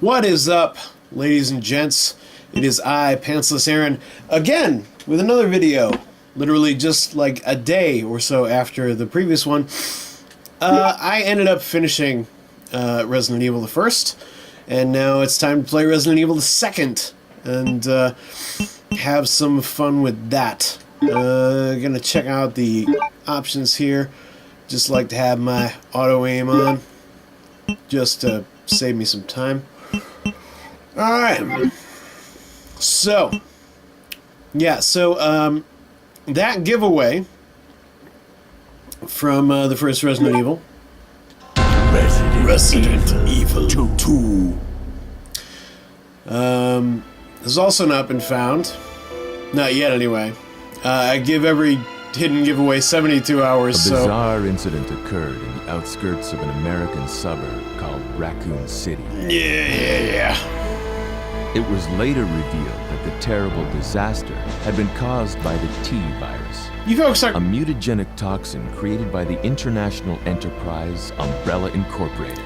What is up, ladies and gents? It is I, Pantsless Aaron, again with another video. Literally just like a day or so after the previous one. I ended up finishing Resident Evil the 1st, and now it's time to play Resident Evil the 2nd, and have some fun with that. Gonna check out the options here. Just like to have my auto aim on, just to save me some time. Alright. So, yeah, that giveaway from the first Resident Evil. Resident Evil 2. Has also not been found. Not yet, anyway. I give every hidden giveaway 72 hours, A bizarre incident occurred in the outskirts of an American suburb called Raccoon City. Yeah. It was later revealed that the terrible disaster had been caused by the T virus. You folks are... A mutagenic toxin created by the international enterprise Umbrella Incorporated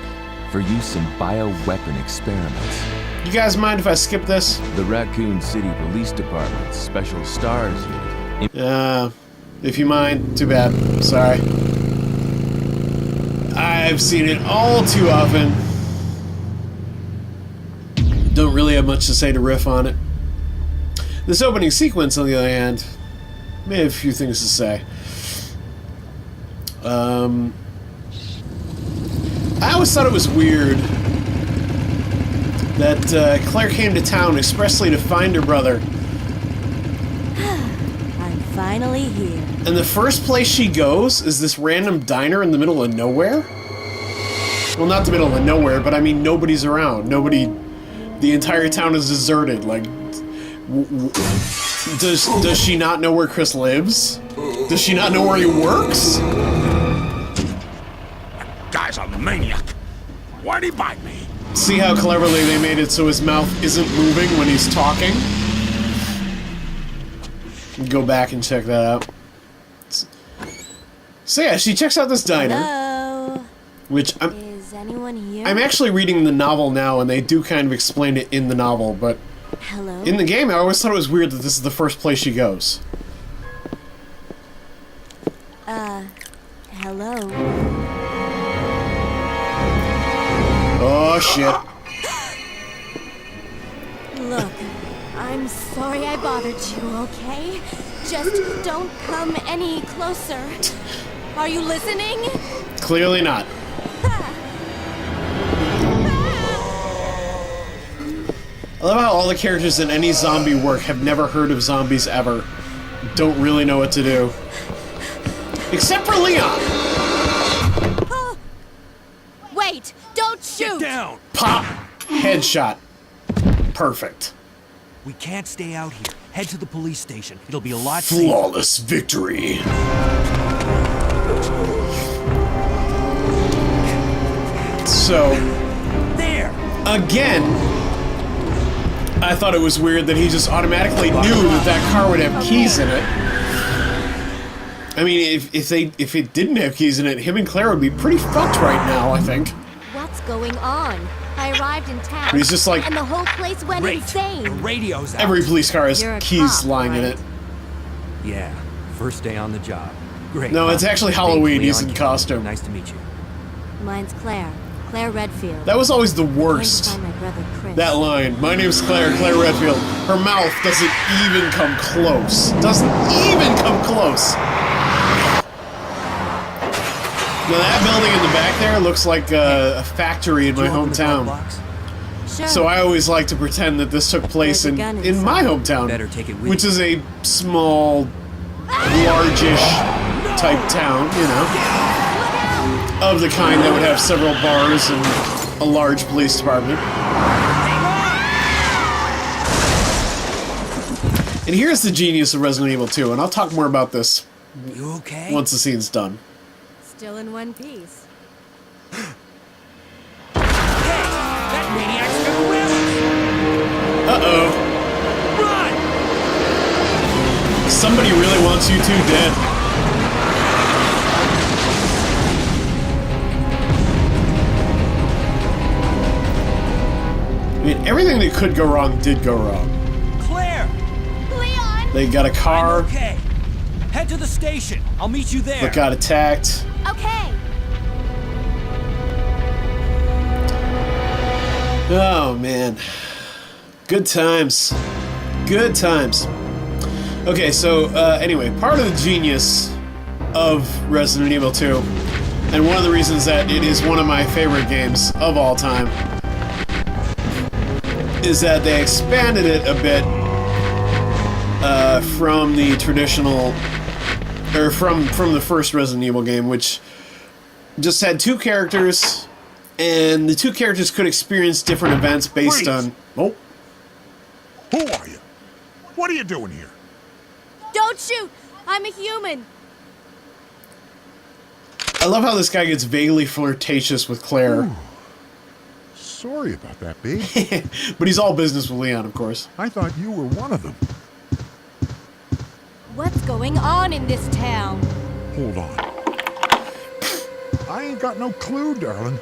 for use in bioweapon experiments. You guys mind if I skip this? The Raccoon City Police Department's Special Stars Unit... if you mind, too bad. Sorry. I've seen it all too often. Don't really have much to say to riff on it. This opening sequence, on the other hand, may have a few things to say. I always thought it was weird that Claire came to town expressly to find her brother. I'm finally here. And the first place she goes is this random diner in the middle of nowhere? Well, not the middle of nowhere, but I mean nobody's around. Nobody... The entire town is deserted. Like, does she not know where Chris lives? Does she not know where he works? That guy's a maniac. Why'd he bite me? See how cleverly they made it so his mouth isn't moving when he's talking? Go back and check that out. So yeah, she checks out this diner. Hello? Which Is anyone here? I'm actually reading the novel now, and they do kind of explain it in the novel, but Hello? in the game I always thought it was weird that this is the first place she goes. Hello? Oh shit. Look, I'm sorry I bothered you, okay? Just don't come any closer. Are you listening? Clearly not. I love how all the characters in any zombie work have never heard of zombies ever. Don't really know what to do. Except for Leon! Wait! Don't shoot! Get down! Pop! Headshot. Perfect. We can't stay out here. Head to the police station. It'll be a lot safer. Flawless victory. So... There! Again... I thought it was weird that he just automatically knew that that car would have keys in it. I mean, if it didn't have keys in it, him and Claire would be pretty fucked right now, I think. What's going on? I arrived in town, But he's just like, and the whole place went The insane. radio's out. every police car has You're a keys cop, lying in right? it. Yeah, first day on the job. Great. No, it's actually Halloween. He's in Leon, costume. Nice to meet you. Mine's Claire. Claire Redfield. That was always the I'm going to worst. find my brother Chris. That line, my name's Claire Redfield. Her mouth doesn't even come close. Doesn't even come close. Now that building in the back there looks like a factory in my Did you open the glove hometown. box? Sure. So I always like to pretend that this took place There's a in gun my inside. hometown, Better take it with which you. is a small, large-ish type town, you know, of the kind that would have several bars and a large police department. And here's the genius of Resident Evil 2, and I'll talk more about this You okay? once the scene's done. Still in one piece. That maniac's gonna win! Uh-oh. Run! Somebody really wants you two dead. mean, everything that could go wrong did go wrong. Claire! Leon! They got a car, I'm okay. Head to the station. I'll meet you there. that got attacked. Okay. Oh, man. Good times. Good times. Okay, so, anyway, part of the genius of Resident Evil 2, and one of the reasons that it is one of my favorite games of all time, is that they expanded it a bit from the traditional, or from the first Resident Evil game, which just had two characters, and the two characters could experience different events based Freeze. on... Oh. Who are you? What are you doing here? Don't shoot! I'm a human. I love how this guy gets vaguely flirtatious with Claire. Ooh. Sorry about that, babe. But he's all business with Leon, of course. I thought you were one of them. What's going on in this town? Hold on. I ain't got no clue, darling.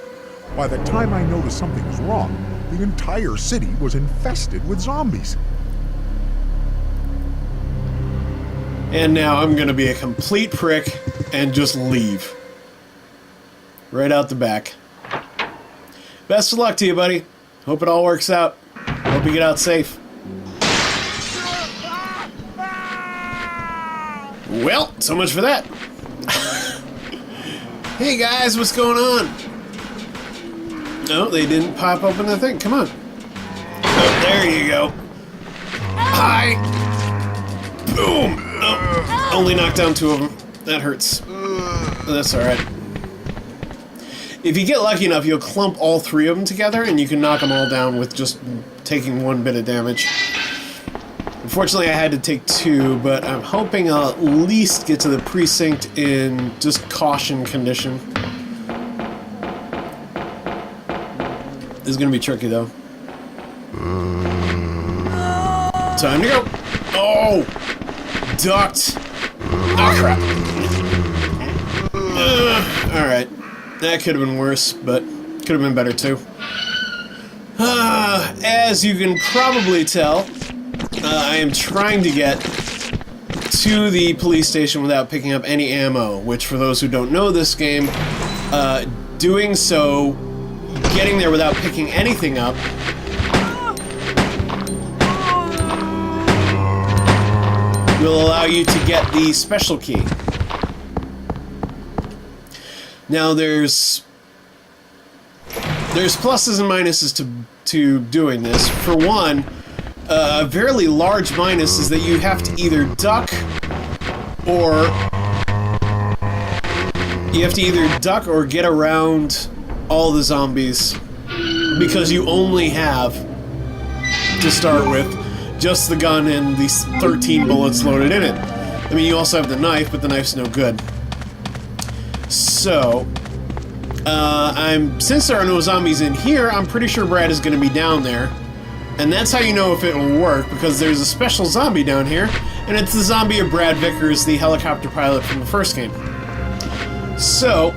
By the time I noticed something was wrong, the entire city was infested with zombies. And now I'm gonna be a complete prick and just leave. Right out the back. Best of luck to you, buddy. Hope it all works out. Hope you get out safe. Well, so much for that. Hey guys, what's going on? No, they didn't pop open the thing. Come on. Oh, there you go. Hi. Boom. Oh, only knocked down two of them. That hurts. That's alright. If you get lucky enough, you'll clump all three of them together, and you can knock them all down with just taking one bit of damage. Unfortunately, I had to take two, but I'm hoping I'll at least get to the precinct in just caution condition. This is gonna be tricky, though. Time to go! Oh! Ducked! Oh, crap. Alright. That could have been worse, but could have been better, too. As you can probably tell, I am trying to get to the police station without picking up any ammo, which, for those who don't know this game, doing so, getting there without picking anything up, will allow you to get the special key. Now, there's pluses and minuses to doing this. For one, a very large minus is that you have to either duck or get around all the zombies, because you only have, to start with, just the gun and these 13 bullets loaded in it. I mean, you also have the knife, but the knife's no good. So, since there are no zombies in here, I'm pretty sure Brad is going to be down there. And that's how you know if it will work, because there's a special zombie down here, and it's the zombie of Brad Vickers, the helicopter pilot from the first game. So,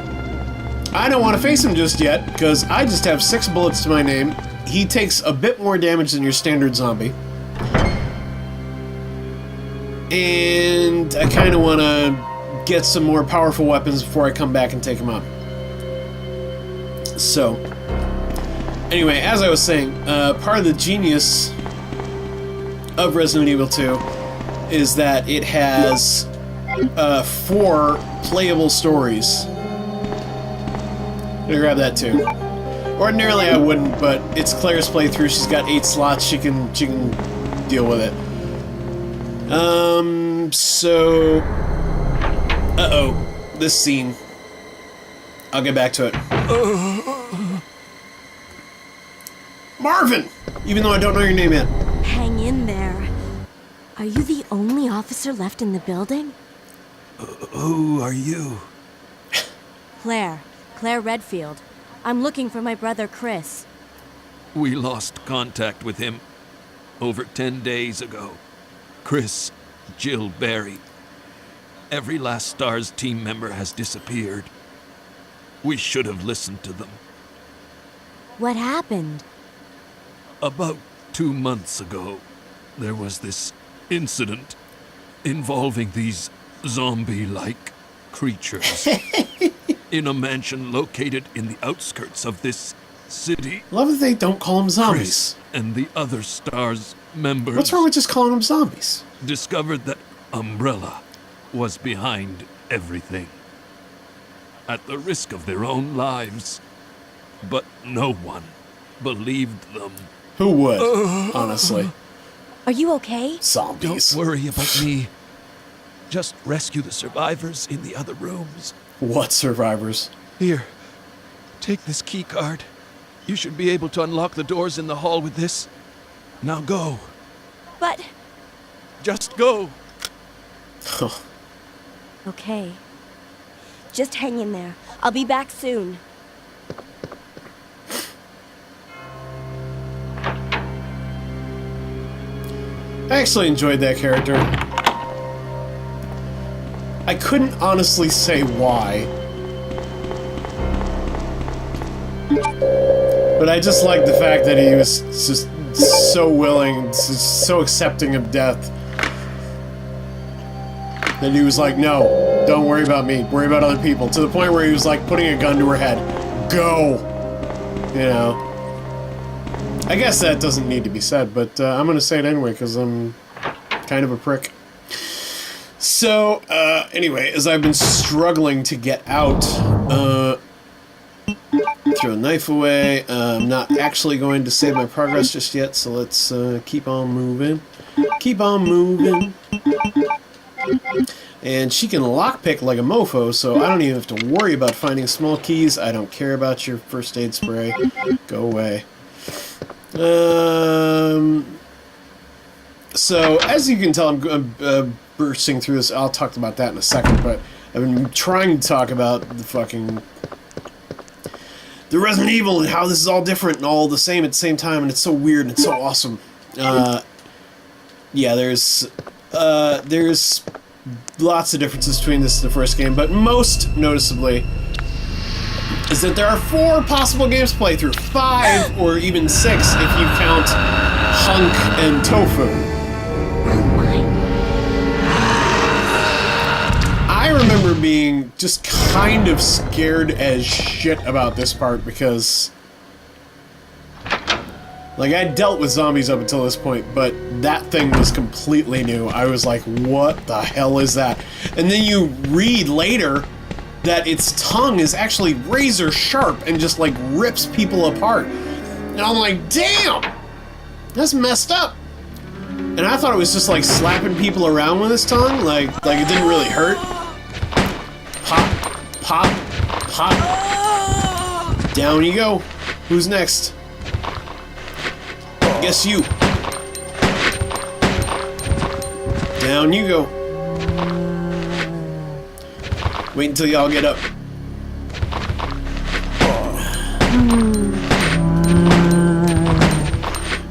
I don't want to face him just yet, because I just have 6 bullets to my name. He takes a bit more damage than your standard zombie. And I kind of want to get some more powerful weapons before I come back and take him out. So, anyway, as I was saying, part of the genius of Resident Evil 2 is that it has 4 playable stories. I'm gonna grab that too. Ordinarily I wouldn't, but it's Claire's playthrough. She's got 8 slots. She can deal with it. So... Uh-oh. This scene. I'll get back to it. Marvin! Even though I don't know your name yet. Hang in there. Are you the only officer left in the building? Who are you? Claire Redfield. I'm looking for my brother Chris. We lost contact with him over 10 days ago. Chris, Jill, Barry. Every last STARS team member has disappeared. We should have listened to them. What happened? About 2 months ago, there was this incident involving these zombie-like creatures in a mansion located in the outskirts of this city. Love that they don't call them zombies. Chris and the other STARS members What's wrong with just calling them zombies? discovered that Umbrella was behind everything, at the risk of their own lives. But no one believed them. Who would, honestly? Are you okay? Zombies. Don't worry about me. Just rescue the survivors in the other rooms. What survivors? Here, take this key card. You should be able to unlock the doors in the hall with this. Now go. But... Just go. Okay. Just hang in there. I'll be back soon. I actually enjoyed that character. I couldn't honestly say why. But I just liked the fact that he was just so willing, so accepting of death. That he was like, no, don't worry about me, worry about other people. To the point where he was like putting a gun to her head. Go! You know. I guess that doesn't need to be said, but I'm going to say it anyway because I'm kind of a prick. So, anyway, as I've been struggling to get out, throw a knife away. I'm not actually going to save my progress just yet, so let's keep on moving. Keep on moving. And she can lockpick like a mofo, so I don't even have to worry about finding small keys. I don't care about your first aid spray. Go away. So, as you can tell, I'm bursting through this. I'll talk about that in a second, but I've been trying to talk about the Resident Evil and how this is all different and all the same at the same time, and it's so weird and it's so awesome. Yeah, there's lots of differences between this and the first game, but most noticeably is that there are 4 possible games to play through, 5 or even 6 if you count Hunk and Tofu. I remember being just kind of scared as shit about this part because, like, I dealt with zombies up until this point, but that thing was completely new. I was like, what the hell is that? And then you read later that its tongue is actually razor sharp and just, like, rips people apart. And I'm like, damn! That's messed up. And I thought it was just, like, slapping people around with its tongue, like it didn't really hurt. Pop, pop, pop. Down you go. Who's next? Guess you. Down you go. Wait until y'all get up.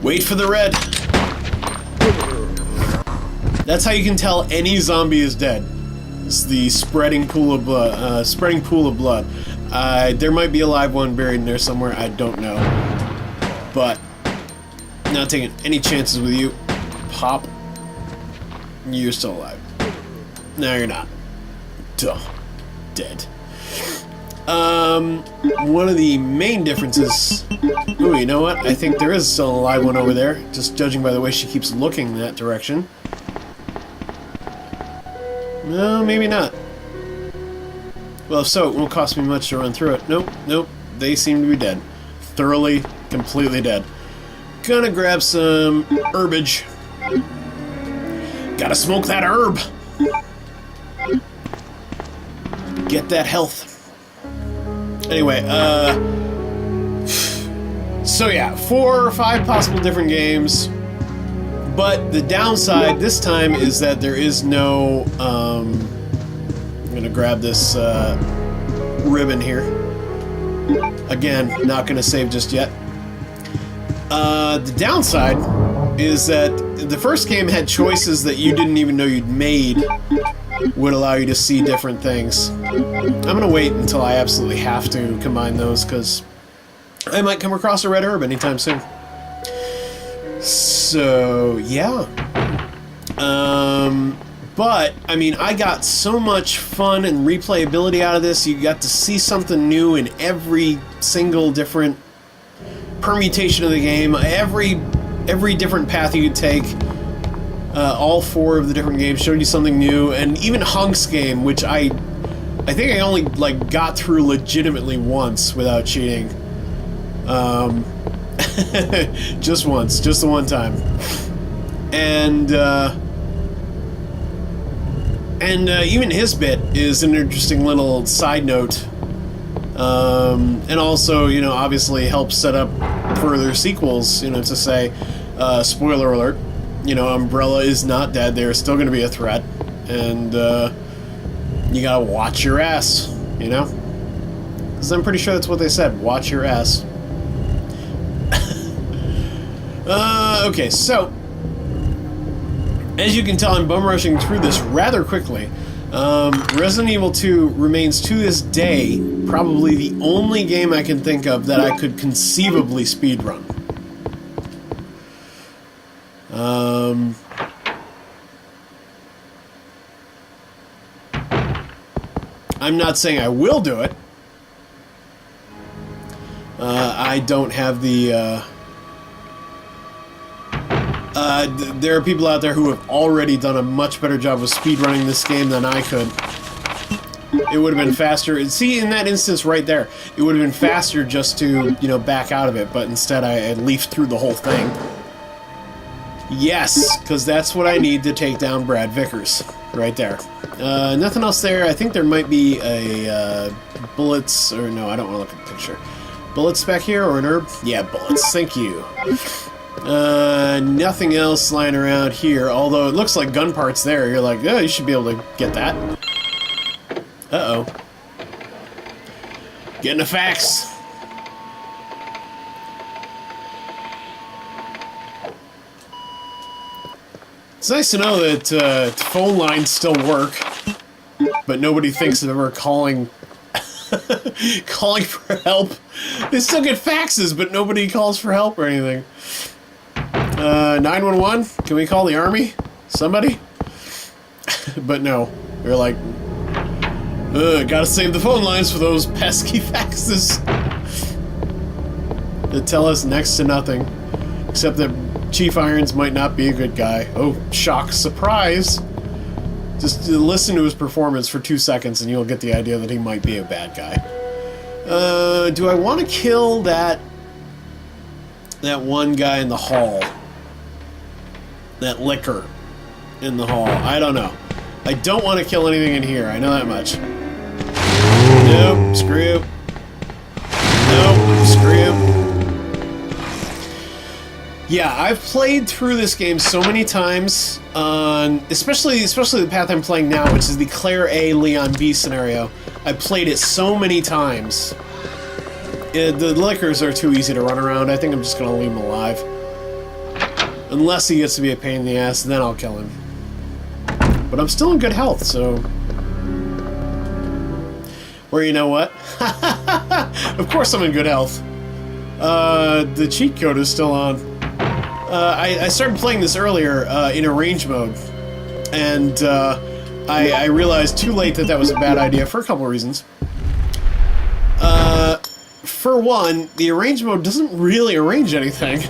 Wait for the red. That's how you can tell any zombie is dead. It's the spreading pool of blood. There might be a live one buried in there somewhere. I don't know. But not taking any chances with you. Pop. You're still alive. No, you're not. Duh. Dead. One of the main differences... Ooh, you know what? I think there is still a live one over there, just judging by the way she keeps looking in that direction. No, maybe not. Well, if so, it won't cost me much to run through it. Nope, nope. They seem to be dead. Thoroughly, completely dead. Gonna grab some herbage. Gotta smoke that herb! Get that health. Anyway, so yeah, 4 or 5 possible different games. But the downside this time is that there is no, I'm gonna grab this, ribbon here. Again, not gonna save just yet. The downside is that the first game had choices that you didn't even know you'd made would allow you to see different things. I'm gonna wait until I absolutely have to combine those, because I might come across a red herb anytime soon. So, yeah. But, I mean, I got so much fun and replayability out of this. You got to see something new in every single different permutation of the game. Every different path you could take. All 4 of the different games showed you something new. And even Hunk's game, which I think I only, like, got through legitimately once without cheating. Just once. Just the one time. And even his bit is an interesting little side note. And also, you know, obviously helps set up further sequels, you know, to say, spoiler alert, you know, Umbrella is not dead. They're still going to be a threat. And, you gotta watch your ass, you know? Because I'm pretty sure that's what they said. Watch your ass. Okay, so as you can tell, I'm bum rushing through this rather quickly. Resident Evil 2 remains to this day probably the only game I can think of that I could conceivably speedrun. I'm not saying I will do it. I don't have the, there are people out there who have already done a much better job of speedrunning this game than I could. It would have been faster. See, in that instance right there, it would have been faster just to, you know, back out of it, but instead I leafed through the whole thing. Yes, because that's what I need to take down Brad Vickers. Right there. Nothing else there. I think there might be a bullets, or no, I don't want to look at the picture. Bullets back here, or an herb? Yeah, bullets. Thank you. Nothing else lying around here, although it looks like gun parts there. You're like, oh, you should be able to get that. Uh-oh. Getting the facts. It's nice to know that phone lines still work, but nobody thinks of ever calling calling for help. They still get faxes, but nobody calls for help or anything. 911? Can we call the army? Somebody? But no. They're like, gotta save the phone lines for those pesky faxes that tell us next to nothing, except that Chief Irons might not be a good guy. Oh, shock, surprise! Just listen to his performance for 2 seconds and you'll get the idea that he might be a bad guy. Do I want to kill that one guy in the hall? That liquor in the hall. I don't know. I don't want to kill anything in here. I know that much. Nope, screw. Nope, screw. Yeah, I've played through this game so many times, especially the path I'm playing now, which is the Claire A, Leon B scenario. I've played it so many times. The liquors are too easy to run around. I think I'm just going to leave him alive. Unless he gets to be a pain in the ass, then I'll kill him. But I'm still in good health, so... Or you know what? Of course I'm in good health. The cheat code is still on. I started playing this earlier in arrange mode, and I realized too late that was a bad idea for a couple of reasons. For one, the arrange mode doesn't really arrange anything.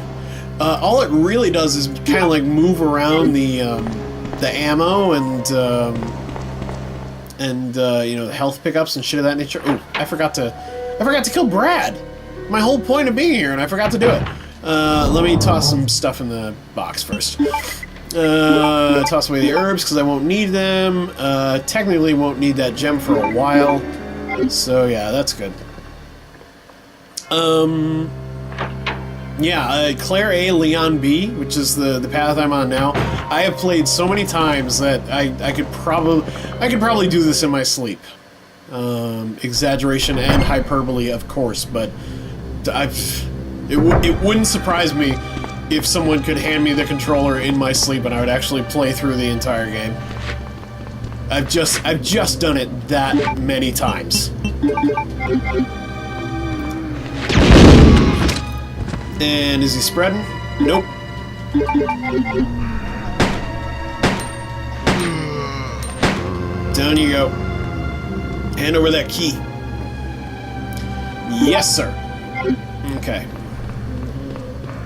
All it really does is kind of like move around the ammo and you know, the health pickups and shit of that nature. Ooh, I forgot to kill Brad. My whole point of being here, and I forgot to do it. Let me toss some stuff in the box first. Toss away the herbs, because I won't need them. Technically won't need that gem for a while. So, yeah, that's good. Yeah, Claire A, Leon B, which is the path I'm on now. I have played so many times that I could probably do this in my sleep. Exaggeration and hyperbole, of course, but it wouldn't surprise me if someone could hand me the controller in my sleep and I would actually play through the entire game. I've just done it that many times. And is he spreading? Nope. Down you go. Hand over that key. Yes, sir. Okay.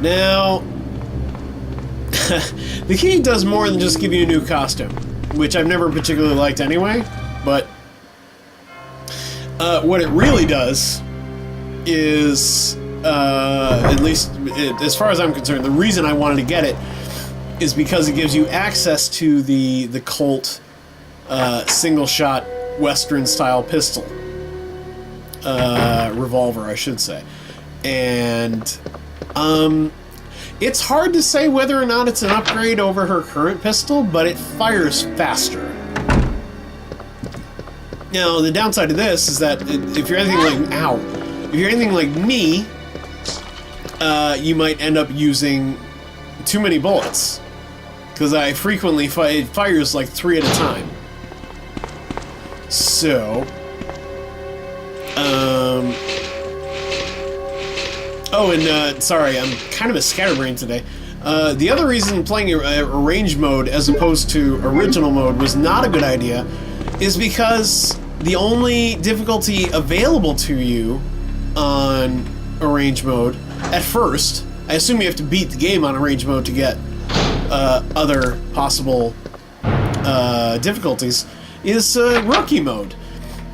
Now, the key does more than just give you a new costume, which I've never particularly liked anyway, but what it really does is, at least as far as I'm concerned, the reason I wanted to get it is because it gives you access to the Colt single-shot Western-style pistol. Revolver, I should say. And it's hard to say whether or not it's an upgrade over her current pistol, but it fires faster. Now, the downside to this is that if you're anything like... Ow! If you're anything like me, you might end up using too many bullets. Because I frequently... it fires like 3 at a time. So... Oh, and, sorry, I'm kind of a scatterbrain today. The other reason playing a range mode as opposed to original mode was not a good idea is because the only difficulty available to you on arrange mode, at first, I assume you have to beat the game on arrange mode to get other possible difficulties, is rookie mode.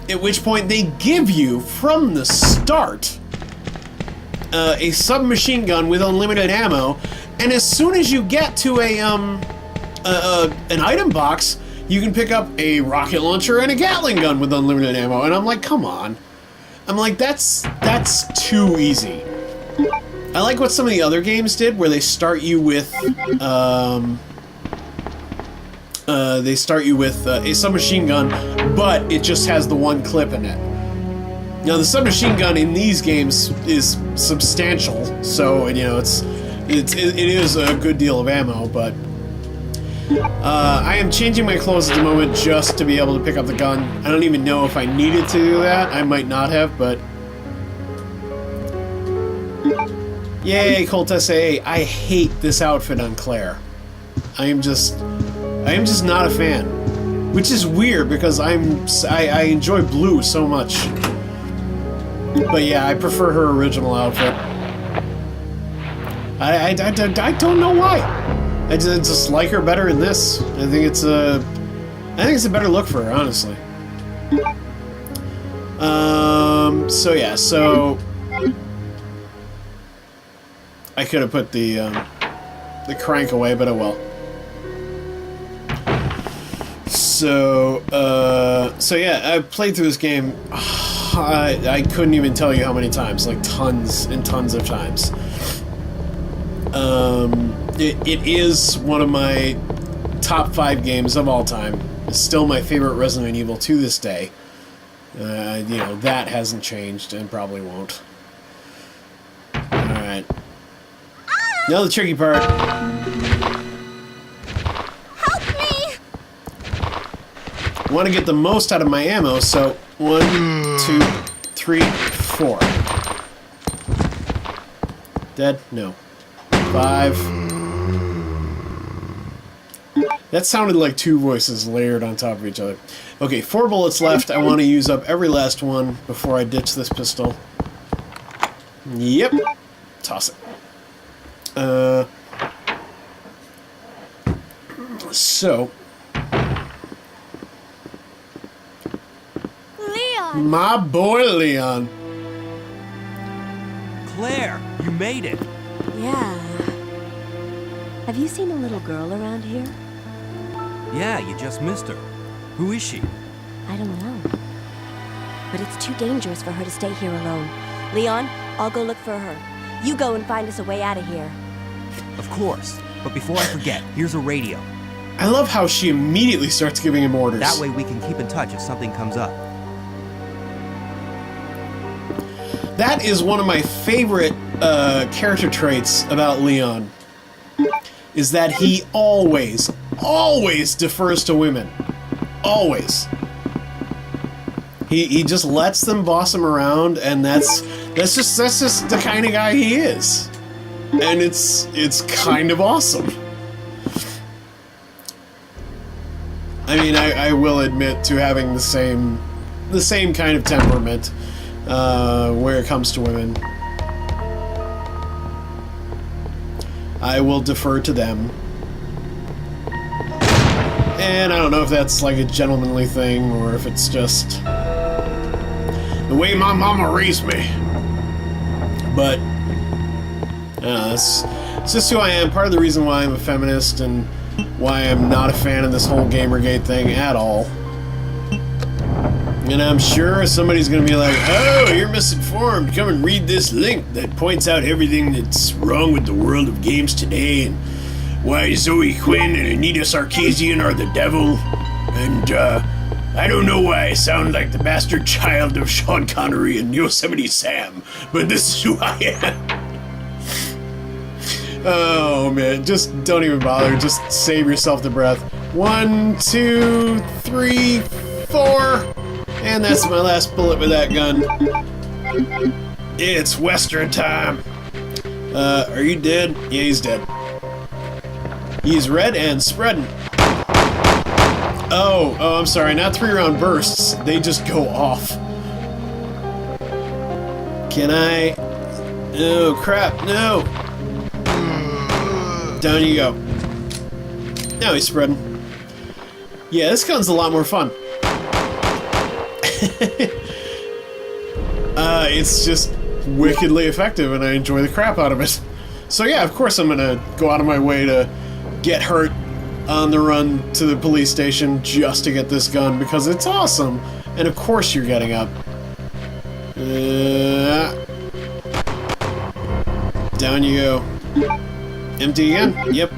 At which point they give you, from the start, a submachine gun with unlimited ammo, and as soon as you get to an item box, you can pick up a rocket launcher and a Gatling gun with unlimited ammo, and I'm like, come on. I'm like, that's too easy. I like what some of the other games did, where they start you with, a submachine gun, but it just has the one clip in it. Now, the submachine gun in these games is substantial, so, you know, it is a good deal of ammo, but I am changing my clothes at the moment just to be able to pick up the gun. I don't even know if I needed to do that. I might not have, but... Yay, Colt SAA. I hate this outfit on Claire. I am just not a fan. Which is weird, because I enjoy blue so much. But yeah, I prefer her original outfit. I don't know why. I just like her better in this. I think it's a better look for her, honestly. So yeah, so I could have put the crank away, but oh well. So yeah, I played through this game. I couldn't even tell you how many times, like tons and tons of times. It is one of my top 5 games of all time. It's still my favorite Resident Evil to this day. You know, that hasn't changed and probably won't. Alright. Now the tricky part. Help me! I want to get the most out of my ammo, so 1, 2, 3, 4. Dead? No. 5. That sounded like 2 voices layered on top of each other. Okay, 4 bullets left. I want to use up every last one before I ditch this pistol. Yep. Toss it. So... Leon! My boy, Leon. Claire, you made it. Yeah. Have you seen a little girl around here? Yeah, you just missed her. Who is she? I don't know. But it's too dangerous for her to stay here alone. Leon, I'll go look for her. You go and find us a way out of here. Of course. But before I forget, here's a radio. I love how she immediately starts giving him orders. That way we can keep in touch if something comes up. That is one of my favorite character traits about Leon. Is that he always defers to women. Always. He just lets them boss him around, and that's just the kind of guy he is. and it's kind of awesome. I mean, I will admit to having the same kind of temperament where it comes to women. I will defer to them. And I don't know if that's like a gentlemanly thing or if it's just the way my mama raised me. But it's just who I am. Part of the reason why I'm a feminist and why I'm not a fan of this whole Gamergate thing at all. And I'm sure somebody's gonna be like, oh, you're misinformed. Come and read this link that points out everything that's wrong with the world of games today and why Zoe Quinn and Anita Sarkeesian are the devil. And I don't know why I sound like the bastard child of Sean Connery and Yosemite Sam, but this is who I am. Oh man, just don't even bother. Just save yourself the breath. 1, 2, 3, 4. And that's my last bullet with that gun. It's Western time. Are you dead? Yeah, he's dead. He's red and spreading. Oh, I'm sorry. Not 3-round bursts. They just go off. Can I? Oh, crap. No. Down you go. Now he's spreading. Yeah, this gun's a lot more fun. It's just wickedly effective, and I enjoy the crap out of it. So yeah, of course I'm gonna go out of my way to get hurt on the run to the police station just to get this gun, because it's awesome. And of course you're getting up. Down you go. Empty again? Yep.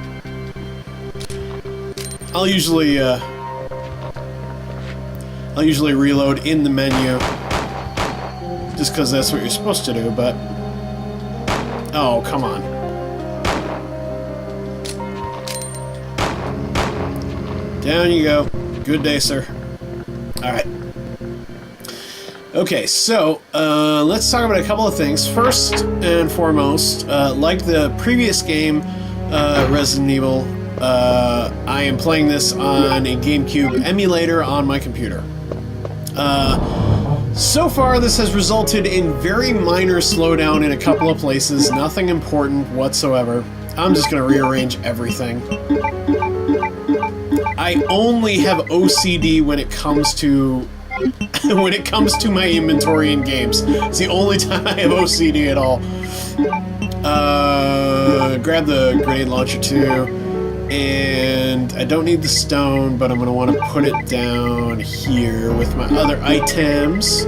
I'll usually reload in the menu, just because that's what you're supposed to do, but... Oh, come on. Down you go. Good day, sir. Alright. Okay, so, let's talk about a couple of things. First and foremost, like the previous game, Resident Evil, I am playing this on a Gamecube emulator on my computer. So far, this has resulted in very minor slowdown in a couple of places, nothing important whatsoever. I'm just going to rearrange everything. I only have OCD when it comes to my inventory in games. It's the only time I have OCD at all. Grab the grenade launcher too. And I don't need the stone, but I'm going to want to put it down here with my other items.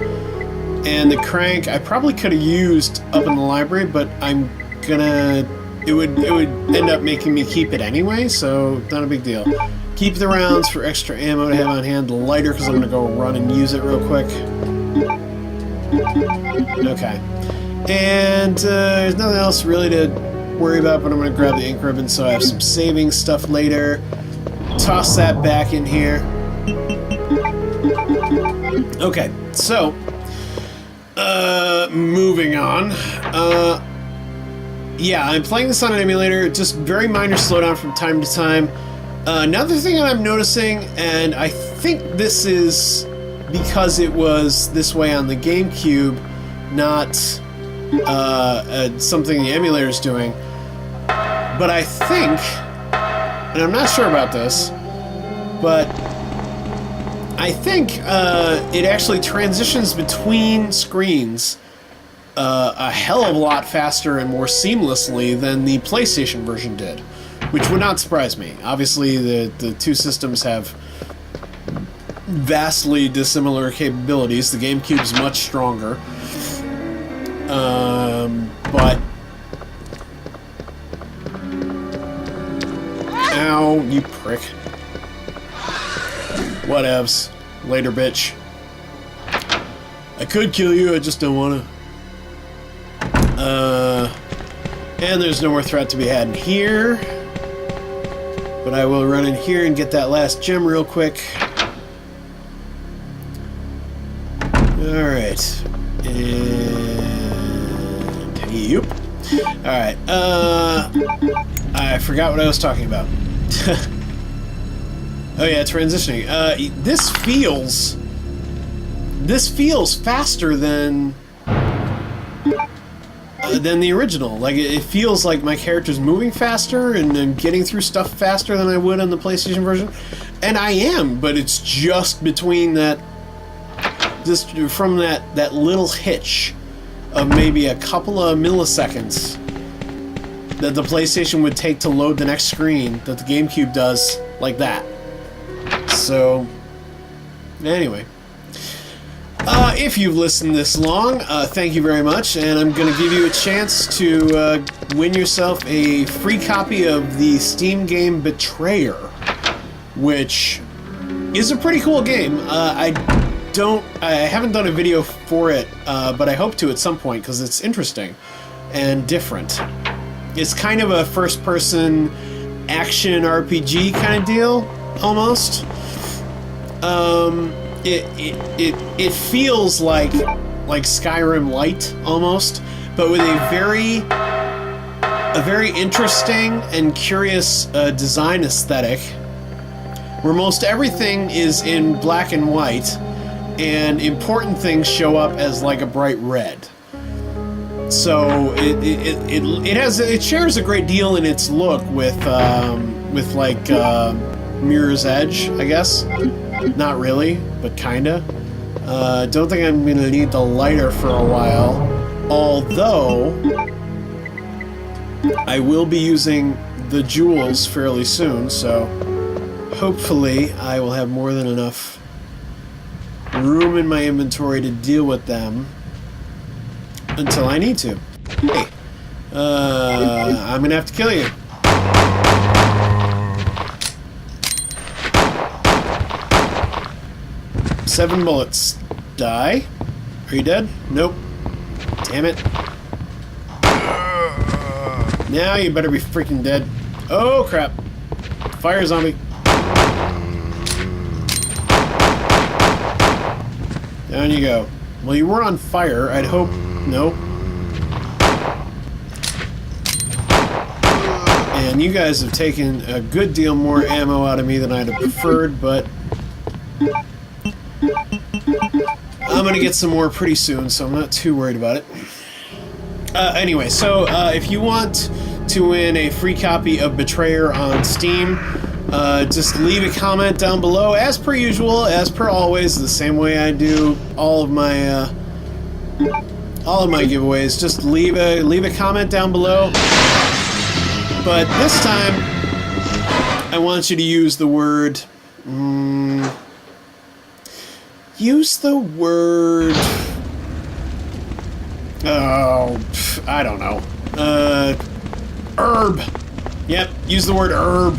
And the crank I probably could have used up in the library, but I'm gonna... It would end up making me keep it anyway, so not a big deal. Keep the rounds for extra ammo to have on hand. The lighter, because I'm going to go run and use it real quick. Okay. And there's nothing else really to worry about, but I'm going to grab the ink ribbon so I have some saving stuff later. Toss that back in here. Okay, so moving on. Yeah, I'm playing this on an emulator, just very minor slowdown from time to time. Another thing that I'm noticing, and I think this is because it was this way on the GameCube, not something the emulator is doing, but I think, and I'm not sure about this, but I think it actually transitions between screens a hell of a lot faster and more seamlessly than the PlayStation version did, which would not surprise me. Obviously, the two systems have vastly dissimilar capabilities. The GameCube's much stronger, but... Ow, you prick. Whatevs. Later, bitch. I could kill you, I just don't want to. And there's no more threat to be had in here. But I will run in here and get that last gem real quick. Alright. And... Yep. Alright, I forgot what I was talking about. Oh yeah, transitioning. This feels faster than the original. Like, it feels like my character's moving faster and getting through stuff faster than I would on the PlayStation version. And I am, but it's just between that, just from that little hitch of maybe a couple of milliseconds that the PlayStation would take to load the next screen that the GameCube does, like that. So, anyway. If you've listened this long, thank you very much, and I'm going to give you a chance to win yourself a free copy of the Steam game Betrayer, which is a pretty cool game. I haven't done a video for it, but I hope to at some point, because it's interesting and different. It's kind of a first-person action RPG kind of deal, almost. It feels like Skyrim Light almost, but with a very interesting and curious design aesthetic, where most everything is in black and white, and important things show up as like a bright red. So it shares a great deal in its look with like Mirror's Edge, I guess. Not really, but kinda. Don't think I'm gonna need the lighter for a while, although I will be using the jewels fairly soon, so hopefully I will have more than enough room in my inventory to deal with them until I need to. Hey, I'm gonna have to kill you. Seven bullets. Die? Are you dead? Nope. Damn it. Now you better be freaking dead. Oh crap. Fire zombie. Down you go. Well, you were on fire. I'd hope... No. And you guys have taken a good deal more ammo out of me than I'd have preferred, but... I'm gonna get some more pretty soon, so I'm not too worried about it. Anyway, so if you want to win a free copy of Betrayer on Steam, just leave a comment down below, as per usual, as per always, the same way I do all of my giveaways. Just leave a comment down below. But this time, I want you to use the word. Use the word... Oh, I don't know. Herb. Yep, use the word herb.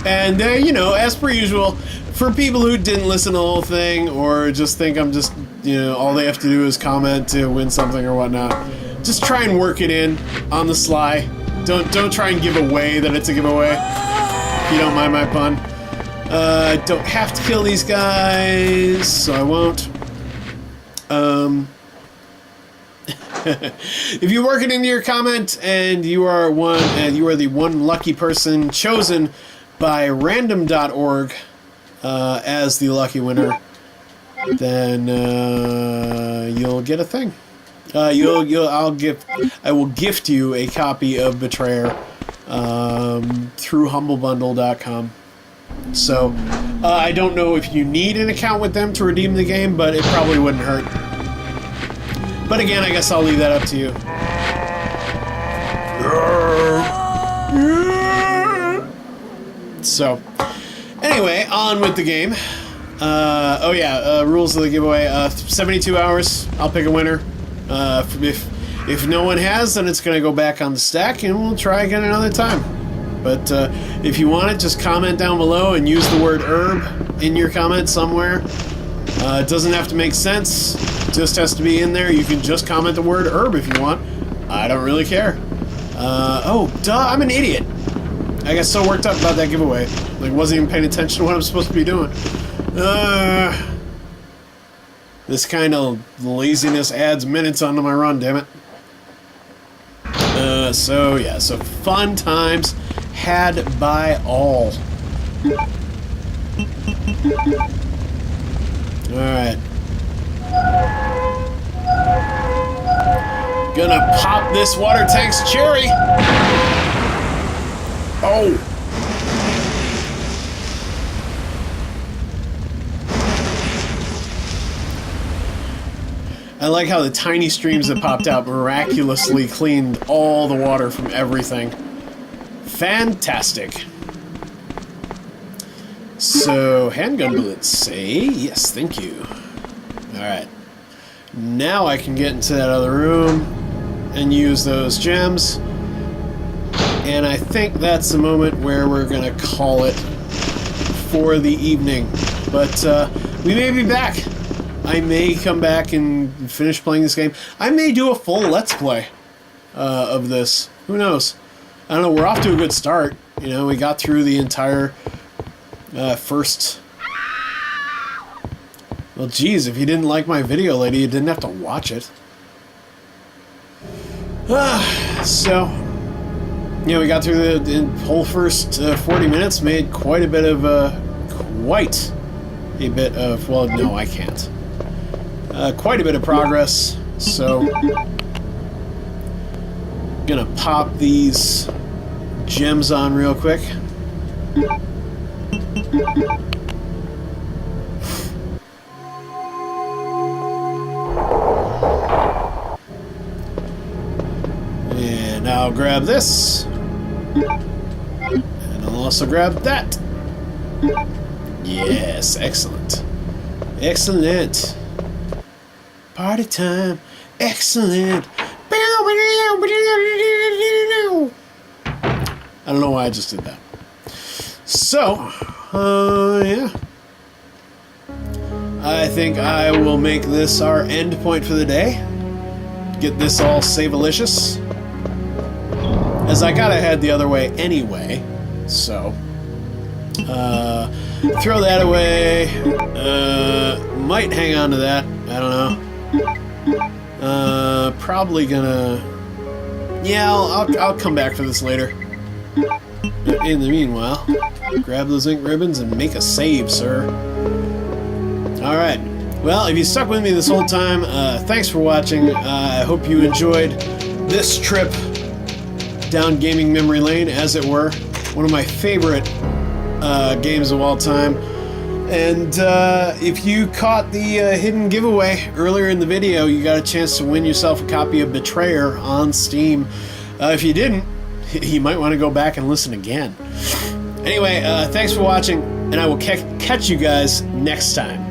And, you know, as per usual, for people who didn't listen to the whole thing, or just think I'm just, you know, all they have to do is comment to win something or whatnot, just try and work it in on the sly. Don't try and give away that it's a giveaway, if you don't mind my pun. Don't have to kill these guys, so I won't. If you work it into your comment and you are the one lucky person chosen by random.org as the lucky winner, then you'll get a thing. I will gift you a copy of Betrayer through humblebundle.com. So, I don't know if you need an account with them to redeem the game, but it probably wouldn't hurt. But again, I guess I'll leave that up to you. So, anyway, on with the game. Oh yeah, rules of the giveaway. 72 hours, I'll pick a winner. If no one has, then it's going to go back on the stack, and we'll try again another time. But if you want it, just comment down below and use the word herb in your comment somewhere. It doesn't have to make sense. It just has to be in there. You can just comment the word herb if you want. I don't really care. Oh, duh, I'm an idiot. I got so worked up about that giveaway. Like, wasn't even paying attention to what I'm supposed to be doing. This kind of laziness adds minutes onto my run, damn it. So yeah, so fun times had by all. Alright. Gonna pop this water tank's cherry! Oh! I like how the tiny streams that popped out miraculously cleaned all the water from everything. Fantastic. So, handgun bullets, say yes, thank you. Alright. Now I can get into that other room and use those gems. And I think that's the moment where we're gonna call it for the evening. But we may be back. I may come back and finish playing this game. I may do a full Let's Play of this. Who knows? I don't know. We're off to a good start. You know, we got through the entire first... Well, geez, if you didn't like my video, lady, you didn't have to watch it. So, yeah, we got through the whole first 40 minutes, made quite a bit of, well, no, I can't. Quite a bit of progress, so gonna pop these gems on real quick. And I'll grab this, and I'll also grab that. Yes, excellent. Excellent. Party time. Excellent. I don't know why I just did that. So, yeah. I think I will make this our end point for the day. Get this all save-alicious. As I gotta head the other way anyway. So, throw that away. Might hang on to that. I don't know. Probably gonna... Yeah, I'll come back for this later. But in the meanwhile, grab those ink ribbons and make a save, sir. Alright. Well, if you stuck with me this whole time, thanks for watching. I hope you enjoyed this trip down gaming memory lane, as it were. One of my favorite games of all time. And if you caught the hidden giveaway earlier in the video, you got a chance to win yourself a copy of Betrayer on Steam. If you didn't, you might want to go back and listen again. Anyway, thanks for watching, and I will catch you guys next time.